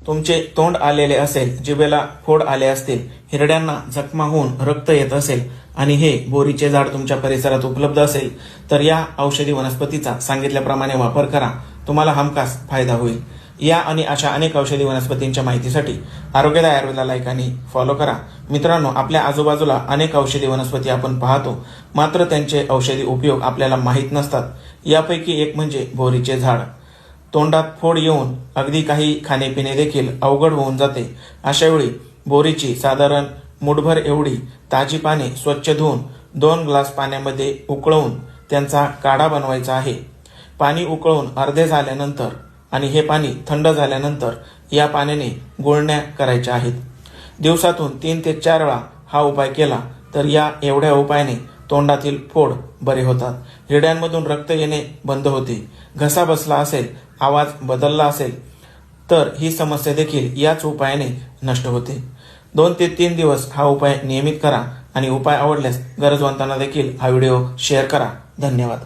तुमचे तोंड आलेले असेल, जिभेला फोड आले असतील, हिरड्यांना जखमा होऊन रक्त येत असेल आणि हे बोरीचे झाड तुमच्या परिसरात उपलब्ध असेल तर या औषधी वनस्पतीचा सांगितल्याप्रमाणे वापर करा. तुम्हाला हमखास फायदा होईल. या आणि अशा अनेक औषधी वनस्पतींच्या माहितीसाठी आरोग्यदायी आयुर्वेदाला लाईक आणि फॉलो करा. मित्रांनो, आपल्या आजूबाजूला अनेक औषधी वनस्पती आपण पाहतो, मात्र त्यांचे औषधी उपयोग आपल्याला माहीत नसतात. यापैकी एक म्हणजे बोरीचे झाड. तोंडात फोड येऊन अगदी काही खाणेपिणे देखील अवघड होऊन जाते. अशावेळी बोरीची साधारण मुठभर एवढी ताजी पाने स्वच्छ धुवून 2 ग्लास पाण्यामध्ये उकळवून त्यांचा काढा बनवायचा आहे. पाणी उकळून अर्धे झाल्यानंतर आणि हे पाणी थंड झाल्यानंतर या पाण्याने गुळण्या करायच्या आहेत. दिवसातून 3 ते 4 वेळा हा उपाय केला तर या एवढ्या उपायाने तोंडातील फोड बरे होतात. हिरड्यांमधून रक्त येणे बंद होते. घसा बसला असेल, आवाज बदलला असेल तर ही समस्या देखील याच उपायाने नष्ट होते. 2 ते 3 दिवस हा उपाय नियमित करा आणि उपाय आवडल्यास गरजवंतांना देखील हा व्हिडिओ शेअर करा. धन्यवाद.